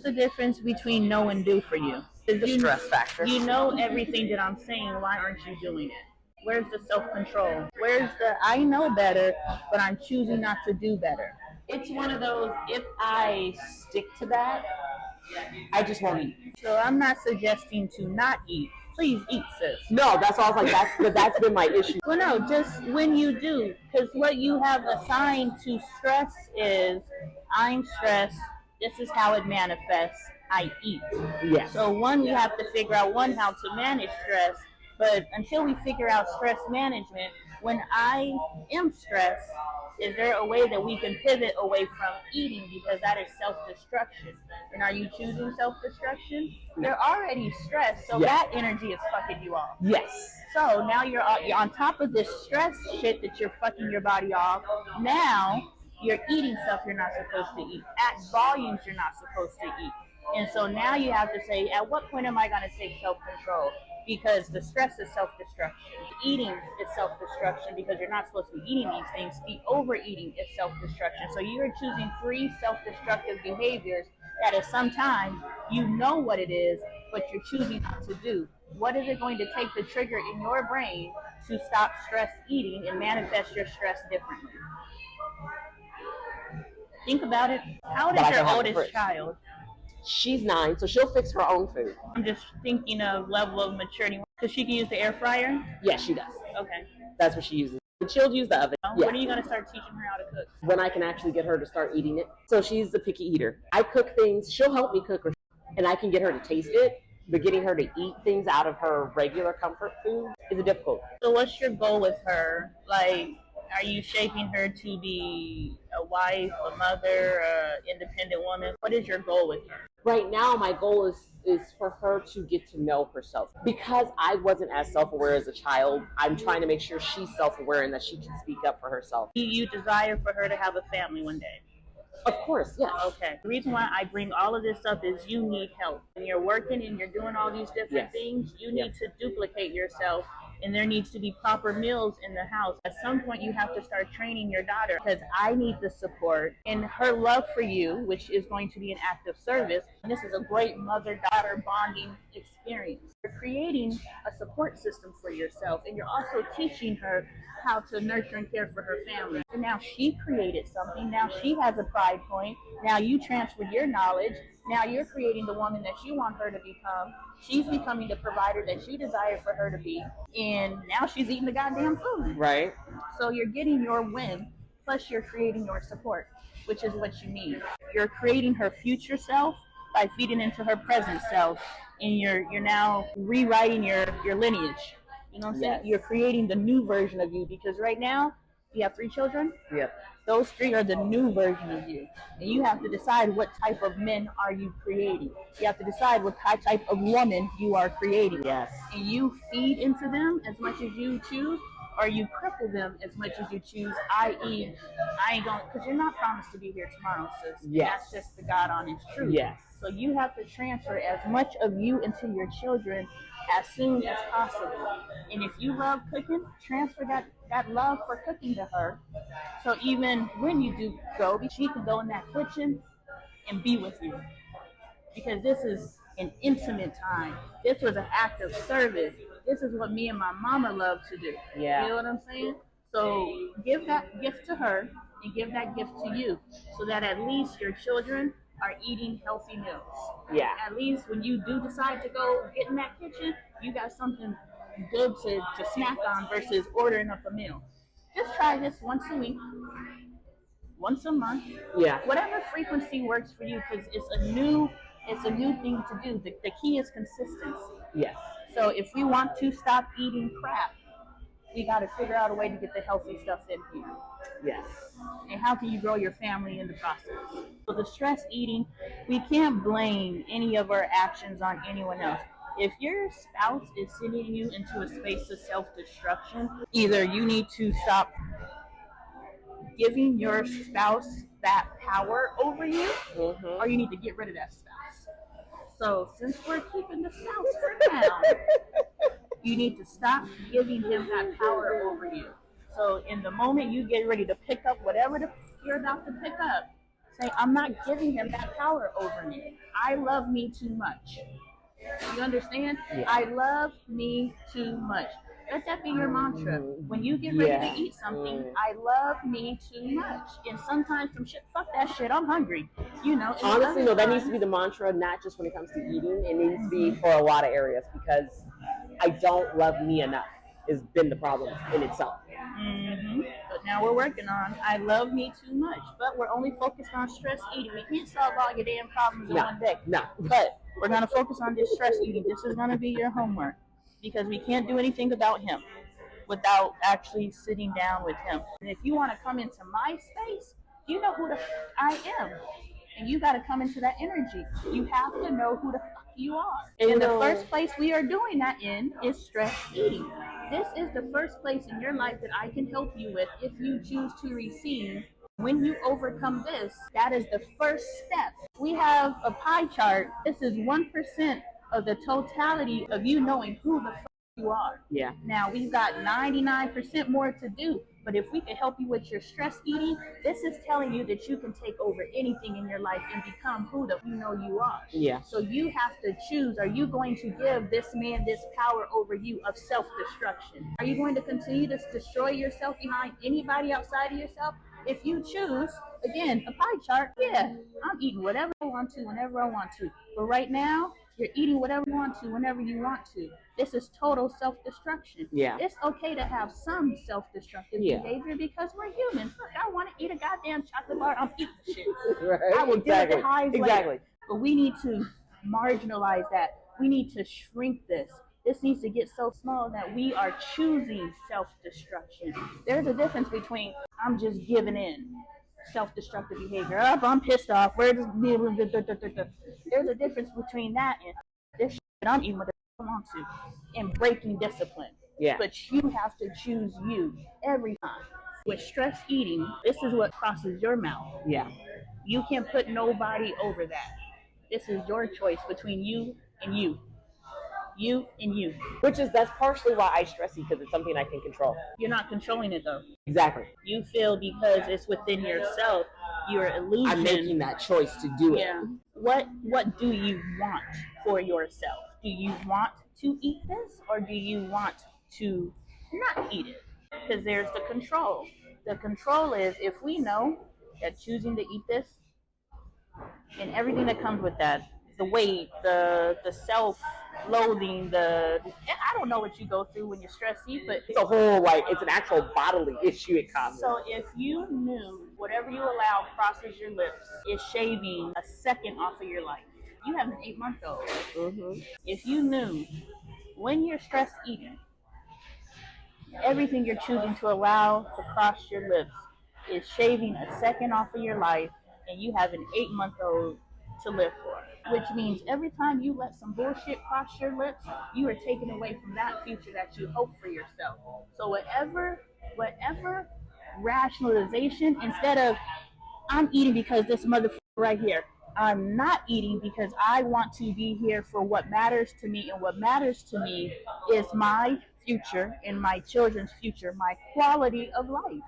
the difference between know and do for you? The stress factor. You know everything that I'm saying. Why aren't you doing it? Where's the self-control? Where's the I know better, but I'm choosing not to do better? It's one of those, if I stick to that, I just won't eat. So I'm not suggesting to not eat. Please eat, sis. No, that's all I was like, that's been my issue. Well, no, just when you do, because what you have assigned to stress is, I'm stressed, this is how it manifests, I eat. Yes. So one, we have to figure out, one, how to manage stress, but until we figure out stress management, when I am stressed, is there a way that we can pivot away from eating, because that is self-destruction? And are you choosing self-destruction? You're already stressed, so that energy is fucking you off. Yes. So now you're on top of this stress shit that you're fucking your body off. Now you're eating stuff you're not supposed to eat at volumes you're not supposed to eat. And so now you have to say, at what point am I going to take self-control? Because the stress is self-destruction. Eating is self-destruction because you're not supposed to be eating these things. The overeating is self-destruction. So you're choosing 3 self-destructive behaviors that at some times you know what it is, but you're choosing not to do. What is it going to take to trigger in your brain to stop stress eating and manifest your stress differently? Think about it. How old is your oldest child? She's 9, so she'll fix her own food. I'm just thinking of level of maturity. Does she can use the air fryer? Yes, she does. Okay. That's what she uses. And she'll use the oven. When are you going to start teaching her how to cook? When I can actually get her to start eating it. So she's the picky eater. I cook things, she'll help me cook, and I can get her to taste it, but getting her to eat things out of her regular comfort food is a difficult. So what's your goal with her? Like, are you shaping her to be a wife, a mother, an independent woman? What is your goal with her? Right now, my goal is for her to get to know herself. Because I wasn't as self-aware as a child, I'm trying to make sure she's self-aware and that she can speak up for herself. Do you desire for her to have a family one day? Of course, yes. Okay. The reason why I bring all of this up is you need help. When you're working and you're doing all these different things, you need to duplicate yourself, and there needs to be proper meals in the house. At some point, you have to start training your daughter, because I need the support and her love for you, which is going to be an act of service. And this is a great mother-daughter bonding experience. You're creating a support system for yourself, and you're also teaching her how to nurture and care for her family. And now she created something. Now she has a pride point. Now you transferred your knowledge. Now you're creating the woman that you want her to become. She's becoming the provider that you desire for her to be. And now she's eating the goddamn food. Right. So you're getting your win, plus you're creating your support, which is what you need. You're creating her future self by feeding into her present self. And you're now rewriting your lineage. You know what I'm saying? You're creating the new version of you, because right now, you have 3 children? Yep. Those 3 are the new version of you. And you have to decide what type of men are you creating. You have to decide what type of woman you are creating. Yes. And you feed into them as much as you choose, or you cripple them as much as you choose, i.e., I ain't going, because you're not promised to be here tomorrow, sis. Yes. That's just the God honest truth. Yes. So you have to transfer as much of you into your children as soon as possible. And if you love cooking, transfer that love for cooking to her. So even when you do go, she can go in that kitchen and be with you. Because this is an intimate time. This was an act of service. This is what me and my mama love to do. Yeah. You know what I'm saying? So give that gift to her and give that gift to you, so that at least your children are eating healthy meals. Yeah. At least when you do decide to go get in that kitchen, you got something good to snack on versus ordering up a meal. Just try this once a week, once a month. Yeah. Whatever frequency works for you, because it's a new thing to do. The key is consistency. Yes. So if we want to stop eating crap, we got to figure out a way to get the healthy stuff in here. Yes. And how can you grow your family in the process? So the stress eating, we can't blame any of our actions on anyone else. If your spouse is sending you into a space of self-destruction, either you need to stop giving your spouse that power over you, or you need to get rid of that spouse. So since we're keeping the spouse for now, you need to stop giving him that power over you. So in the moment you get ready to pick up whatever you're about to pick up, Say, I'm not giving him that power over me. I love me too much. You understand? Yeah. I love me too much. Let that be your mantra. When you get ready to eat something, I love me too much. And sometimes some shit, fuck that shit, I'm hungry. You know. Honestly, no, that needs to be the mantra, not just when it comes to eating. It needs to be for a lot of areas, because I don't love me enough has been the problem in itself. But now we're working on I love me too much. But we're only focused on stress eating. We can't solve all your damn problems in one day. No. But we're going to focus on this stress eating. This is going to be your homework, because we can't do anything about him without actually sitting down with him. And if you want to come into my space, you know who the I am. And you got to come into that energy. You have to know who the fuck you are. And the first place we are doing that in is stress eating. This is the first place in your life that I can help you with if you choose to receive. When you overcome this, that is the first step. We have a pie chart. This is 1% of the totality of you knowing who the fuck you are. Yeah. Now we've got 99% more to do. But if we can help you with your stress eating, this is telling you that you can take over anything in your life and become who the you know you are. Yeah. So you have to choose, are you going to give this man this power over you of self-destruction? Are you going to continue to destroy yourself behind anybody outside of yourself? If you choose, again, a pie chart, yeah, I'm eating whatever I want to, whenever I want to. But right now, you're eating whatever you want to, whenever you want to. This is total self-destruction. Yeah. It's okay to have some self-destructive behavior, because we're human. Fuck, I want to eat a goddamn chocolate bar. I'm eating the shit. Right. I will deal with the highs later. Exactly. But we need to marginalize that. We need to shrink this. This needs to get so small that we are choosing self-destruction. There's a difference between I'm just giving in, self-destructive behavior. Oh, I'm pissed off. There's a difference between that and this shit I'm eating what I want to, and breaking discipline. Yeah. But you have to choose you every time. With stress eating, this is what crosses your mouth. Yeah. You can't put nobody over that. This is your choice between you and you. You and you. That's partially why I stress eat, because it's something I can control. You're not controlling it though. Exactly. You feel because it's within yourself, your illusion. I'm making that choice to do it. Yeah. What do you want for yourself? Do you want to eat this, or do you want to not eat it? Because there's the control. The control is if we know that choosing to eat this and everything that comes with that, the weight, the self-loathing, I don't know what you go through when you're stressed eat, but it's a whole, it's an actual bodily issue it causes. So if you knew whatever you allow crosses your lips is shaving a second off of your life, you have an 8-month-old. Mm-hmm. If you knew when you're stressed eating, everything you're choosing to allow to cross your lips is shaving a second off of your life, and you have an 8-month-old to live for. Which means every time you let some bullshit cross your lips, you are taking away from that future that you hope for yourself. So whatever rationalization, instead of I'm eating because this motherfucker right here, I'm not eating because I want to be here for what matters to me, and what matters to me is my future and my children's future, my quality of life.